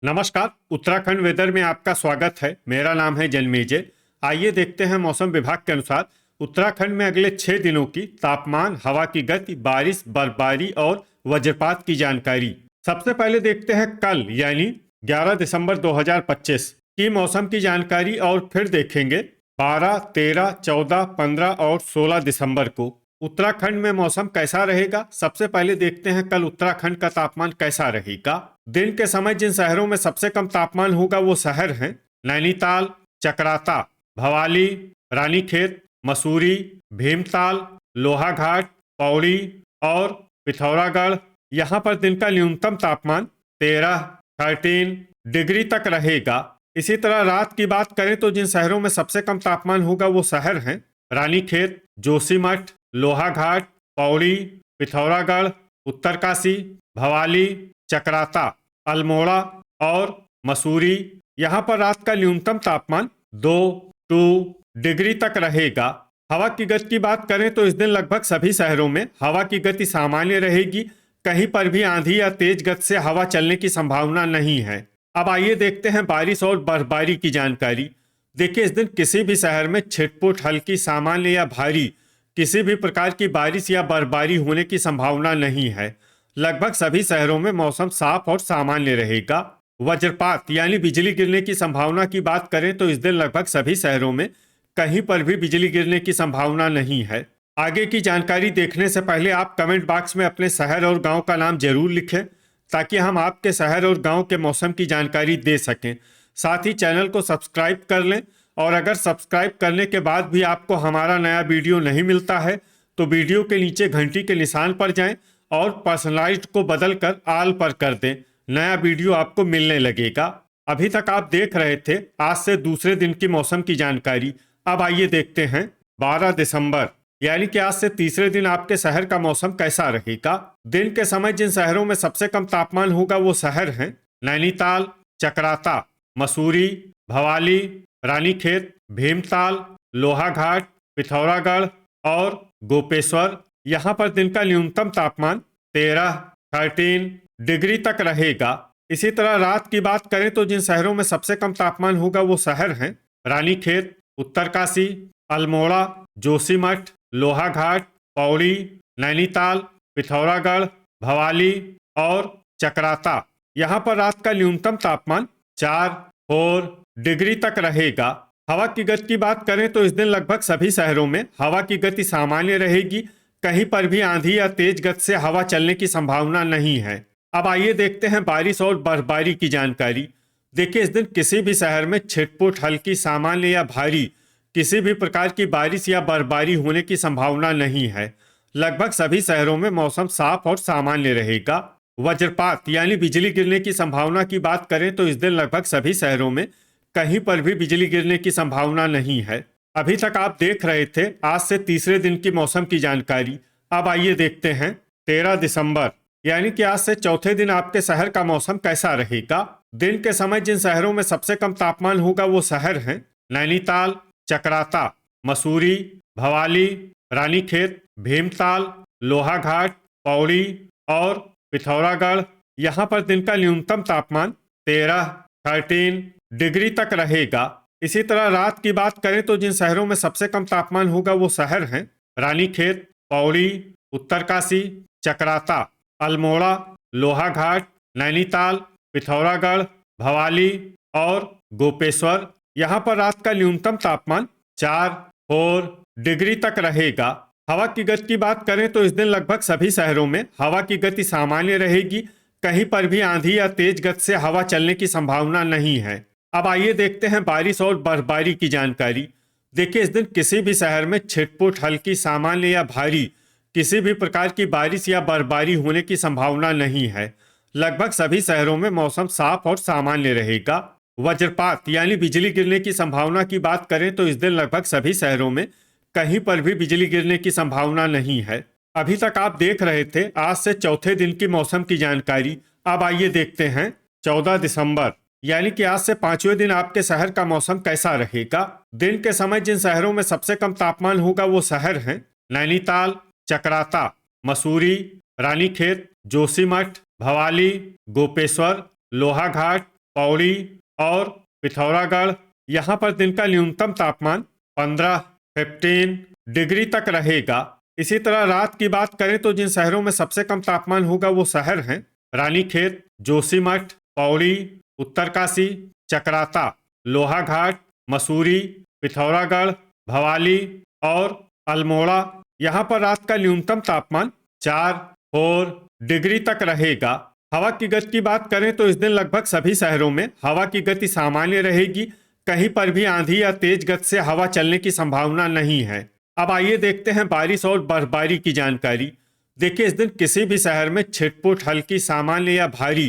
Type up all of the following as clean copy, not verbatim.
नमस्कार। उत्तराखंड वेदर में आपका स्वागत है। मेरा नाम है जन्मेजय। आइए देखते हैं मौसम विभाग के अनुसार उत्तराखंड में अगले 6 दिनों की तापमान, हवा की गति, बारिश, बर्फबारी और वज्रपात की जानकारी। सबसे पहले देखते हैं कल यानी 11 दिसंबर 2025 की मौसम की जानकारी और फिर देखेंगे 12, 13, 14, 15 और 16 दिसंबर को उत्तराखंड में मौसम कैसा रहेगा। सबसे पहले देखते हैं कल उत्तराखंड का तापमान कैसा रहेगा। दिन के समय जिन शहरों में सबसे कम तापमान होगा वो शहर हैं नैनीताल, चकराता, भवाली, रानीखेत, मसूरी, भीमताल, लोहाघाट, पौड़ी और पिथौरागढ़। यहाँ पर दिन का न्यूनतम तापमान 13 डिग्री तक रहेगा। इसी तरह रात की बात करें तो जिन शहरों में सबसे कम तापमान होगा वो शहर हैं रानीखेत, जोशीमठ, लोहाघाट, पौड़ी, पिथौरागढ़, उत्तरकाशी, भवाली, चकराता, अल्मोड़ा और मसूरी। यहाँ पर रात का न्यूनतम तापमान 2 डिग्री तक रहेगा। हवा की गति की बात करें तो इस दिन लगभग सभी शहरों में हवा की गति सामान्य रहेगी। कहीं पर भी आंधी या तेज गति से हवा चलने की संभावना नहीं है। अब आइए देखते हैं बारिश और बर्फबारी की जानकारी। देखिए, इस दिन किसी भी शहर में छिटपुट, हल्की, सामान्य या भारी किसी भी प्रकार की बारिश या बर्फबारी होने की संभावना नहीं है। लगभग सभी शहरों में मौसम साफ और सामान्य रहेगा। वज्रपात यानी बिजली गिरने की संभावना की बात करें तो इस दिन लगभग सभी शहरों में कहीं पर भी बिजली गिरने की संभावना नहीं है। आगे की जानकारी देखने से पहले आप कमेंट बॉक्स में अपने शहर और गांव का नाम जरूर लिखें ताकि हम आपके शहर और गांव के मौसम की जानकारी दे सकें। साथ ही चैनल को सब्सक्राइब कर लें और अगर सब्सक्राइब करने के बाद भी आपको हमारा नया वीडियो नहीं मिलता है तो वीडियो के नीचे घंटी के निशान पर जाएं और पर्सनलाइज्ड को बदलकर आल पर कर दें। नया वीडियो आपको मिलने लगेगा। अभी तक आप देख रहे थे आज से दूसरे दिन की मौसम की जानकारी। अब आइए देखते हैं 12 दिसंबर यानी कि आज से तीसरे दिन आपके शहर का मौसम कैसा रहेगा। दिन के समय जिन शहरों में सबसे कम तापमान होगा वो शहर हैं नैनीताल, चकराता, मसूरी, भवाली, रानीखेत, भीमताल, लोहाघाट, पिथौरागढ़ और गोपेश्वर। यहाँ पर दिन का न्यूनतम तापमान 13 डिग्री तक रहेगा। इसी तरह रात की बात करें तो जिन शहरों में सबसे कम तापमान होगा वो शहर हैं रानीखेत, उत्तरकाशी, अल्मोड़ा, जोशीमठ, लोहाघाट, पौड़ी, नैनीताल, पिथौरागढ़, भवाली और चकराता। यहाँ पर रात का न्यूनतम तापमान 4 डिग्री तक रहेगा। हवा की गति की बात करें तो इस दिन लगभग सभी शहरों में हवा की गति सामान्य रहेगी। कहीं पर भी आंधी या तेज गति से हवा चलने की संभावना नहीं है। अब आइए देखते हैं बारिश और बर्फबारी की जानकारी। देखिए, इस दिन किसी भी शहर में छिटपुट, हल्की, सामान्य या भारी किसी भी प्रकार की बारिश या बर्फबारी होने की संभावना नहीं है। लगभग सभी शहरों में मौसम साफ और सामान्य रहेगा। वज्रपात यानी बिजली गिरने की संभावना की बात करें तो इस दिन लगभग सभी शहरों में कहीं पर भी बिजली गिरने की संभावना नहीं है। अभी तक आप देख रहे थे आज से तीसरे दिन की मौसम की जानकारी। अब आइए देखते हैं 13 दिसंबर यानी कि आज से चौथे दिन आपके शहर का मौसम कैसा रहेगा। दिन के समय जिन शहरों में सबसे कम तापमान होगा वो शहर हैं नैनीताल, चकराता, मसूरी, भवाली, रानीखेत, भीमताल, लोहाघाट, पौड़ी और पिथौरागढ़। यहाँ पर दिन का न्यूनतम तापमान 13 डिग्री तक रहेगा। इसी तरह रात की बात करें तो जिन शहरों में सबसे कम तापमान होगा वो शहर हैं रानीखेत, पौड़ी, उत्तरकाशी, चकराता, अल्मोड़ा, लोहाघाट, नैनीताल, पिथौरागढ़, भवाली और गोपेश्वर। यहाँ पर रात का न्यूनतम तापमान 4 डिग्री तक रहेगा। हवा की गति की बात करें तो इस दिन लगभग सभी शहरों में हवा की गति सामान्य रहेगी। कहीं पर भी आंधी या तेज गति से हवा चलने की संभावना नहीं है। अब आइए देखते हैं बारिश और बर्फबारी की जानकारी। देखिए, इस दिन किसी भी शहर में छिटपुट, हल्की, सामान्य या भारी किसी भी प्रकार की बारिश या बर्फबारी होने की संभावना नहीं है। लगभग सभी शहरों में मौसम साफ और सामान्य रहेगा। वज्रपात यानी बिजली गिरने की संभावना की बात करें तो इस दिन लगभग सभी शहरों में कहीं पर भी बिजली गिरने की संभावना नहीं है। अभी तक आप देख रहे थे आज से चौथे दिन की मौसम की जानकारी। अब आइए देखते हैं 14 दिसंबर यानी कि आज से पांचवें दिन आपके शहर का मौसम कैसा रहेगा। दिन के समय जिन शहरों में सबसे कम तापमान होगा वो शहर हैं नैनीताल, चकराता, मसूरी, रानीखेत, जोशीमठ, भवाली, गोपेश्वर, लोहाघाट, पौड़ी और पिथौरागढ़। यहाँ पर दिन का न्यूनतम तापमान 15 डिग्री तक रहेगा। इसी तरह रात की बात करें तो जिन शहरों में सबसे कम तापमान होगा वो शहर हैं रानीखेत, जोशीमठ, पौड़ी, उत्तरकाशी, चकराता, लोहाघाट, मसूरी, पिथौरागढ़, भवाली और अल्मोड़ा। यहाँ पर रात का न्यूनतम तापमान 4 डिग्री तक रहेगा। हवा की गति की बात करें तो इस दिन लगभग सभी शहरों में हवा की गति सामान्य रहेगी। कहीं पर भी आंधी या तेज गति से हवा चलने की संभावना नहीं है। अब आइए देखते हैं बारिश और बर्फबारी की जानकारी। देखिए, इस दिन किसी भी शहर में छिटपुट, हल्की, सामान्य या भारी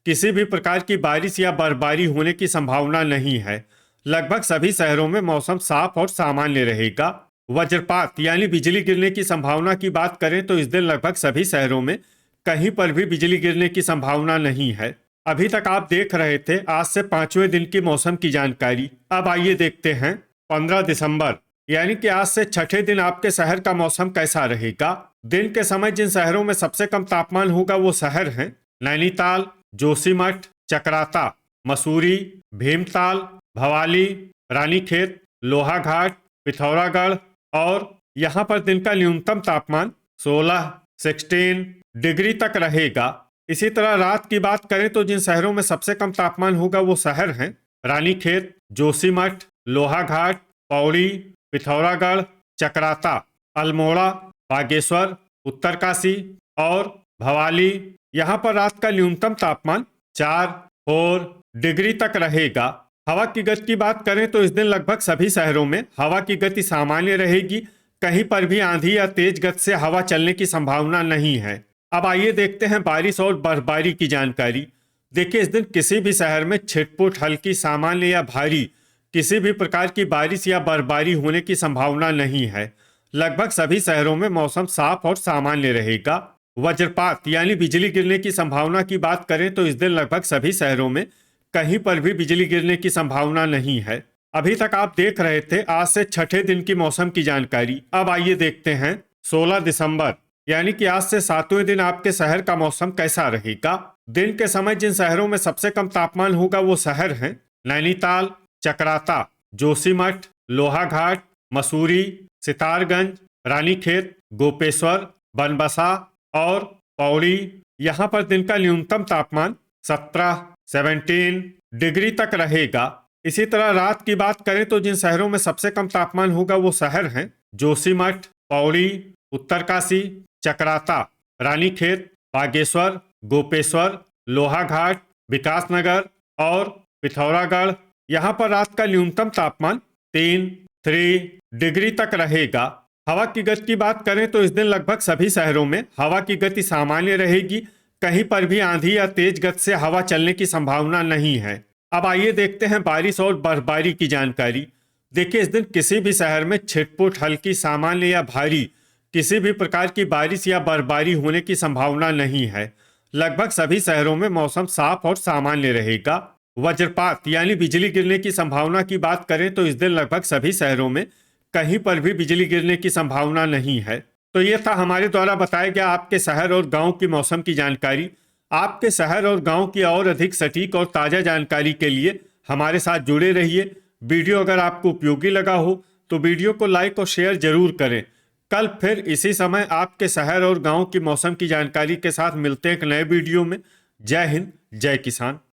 किसी भी प्रकार की बारिश या बर्फबारी होने की संभावना नहीं है। लगभग सभी शहरों में मौसम साफ और सामान्य रहेगा। वज्रपात यानी बिजली गिरने की संभावना की बात करें तो इस दिन लगभग सभी शहरों में कहीं पर भी बिजली गिरने की संभावना नहीं है। अभी तक आप देख रहे थे आज से 5वें दिन की मौसम की जानकारी। अब आइए देखते हैं 15 दिसंबर यानी कि आज से छठे दिन आपके शहर का मौसम कैसा रहेगा। दिन के समय जिन शहरों में सबसे कम तापमान होगा वो शहर हैं नैनीताल, जोशीमठ, चकराता, मसूरी, भीमताल, भवाली, रानीखेत, लोहाघाट, पिथौरागढ़ और यहाँ पर दिन का न्यूनतम तापमान 16 डिग्री तक रहेगा। इसी तरह रात की बात करें तो जिन शहरों में सबसे कम तापमान होगा वो शहर हैं रानीखेत, जोशीमठ, लोहाघाट, पौड़ी, पिथौरागढ़, चकराता, अल्मोड़ा, बागेश्वर, उत्तरकाशी और भवाली। यहाँ पर रात का न्यूनतम तापमान 4 डिग्री तक रहेगा। हवा की गति की बात करें तो इस दिन लगभग सभी शहरों में हवा की गति सामान्य रहेगी। कहीं पर भी आंधी या तेज गति से हवा चलने की संभावना नहीं है। अब आइए देखते हैं बारिश और बर्फबारी की जानकारी। देखिए, इस दिन किसी भी शहर में छिटपुट, हल्की, सामान्य या भारी किसी भी प्रकार की बारिश या बर्फबारी होने की संभावना नहीं है। लगभग सभी शहरों में मौसम साफ और सामान्य रहेगा। वज्रपात यानी बिजली गिरने की संभावना की बात करें तो इस दिन लगभग सभी शहरों में कहीं पर भी बिजली गिरने की संभावना नहीं है। अभी तक आप देख रहे थे आज से छठे दिन की मौसम की जानकारी। अब आइए देखते हैं 16 दिसंबर यानी कि आज से 7वें दिन आपके शहर का मौसम कैसा रहेगा। दिन के समय जिन शहरों में सबसे कम तापमान होगा वो शहर हैं नैनीताल, चकराता, जोशीमठ, लोहाघाट, मसूरी, सितारगंज, रानीखेत, गोपेश्वर, बनबसा और पौड़ी। यहाँ पर दिन का न्यूनतम तापमान 17 डिग्री तक रहेगा। इसी तरह रात की बात करें तो जिन शहरों में सबसे कम तापमान होगा वो शहर हैं जोशीमठ, पौड़ी, उत्तरकाशी, चकराता, रानीखेत, बागेश्वर, गोपेश्वर, लोहाघाट, विकासनगर और पिथौरागढ़। यहाँ पर रात का न्यूनतम तापमान 3 डिग्री तक रहेगा। हवा की गति की बात करें तो इस दिन लगभग सभी शहरों में हवा की गति सामान्य रहेगी। कहीं पर भी आंधी या तेज गति से हवा चलने की संभावना नहीं है। अब आइए देखते हैं बारिश और बर्फबारी की जानकारी। देखिए, इस दिन किसी भी शहर में छिटपुट, हल्की, सामान्य या भारी किसी भी प्रकार की बारिश या बर्फबारी होने की संभावना नहीं है। लगभग सभी शहरों में मौसम साफ और सामान्य रहेगा। वज्रपात यानी बिजली गिरने की संभावना की बात करें तो इस दिन लगभग सभी शहरों में कहीं पर भी बिजली गिरने की संभावना नहीं है। तो ये था हमारे द्वारा बताया गया आपके शहर और गांव की मौसम की जानकारी। आपके शहर और गांव की और अधिक सटीक और ताज़ा जानकारी के लिए हमारे साथ जुड़े रहिए। वीडियो अगर आपको उपयोगी लगा हो तो वीडियो को लाइक और शेयर जरूर करें। कल फिर इसी समय आपके शहर और गांव की मौसम की जानकारी के साथ मिलते हैं एक नए वीडियो में। जय हिंद, जय किसान।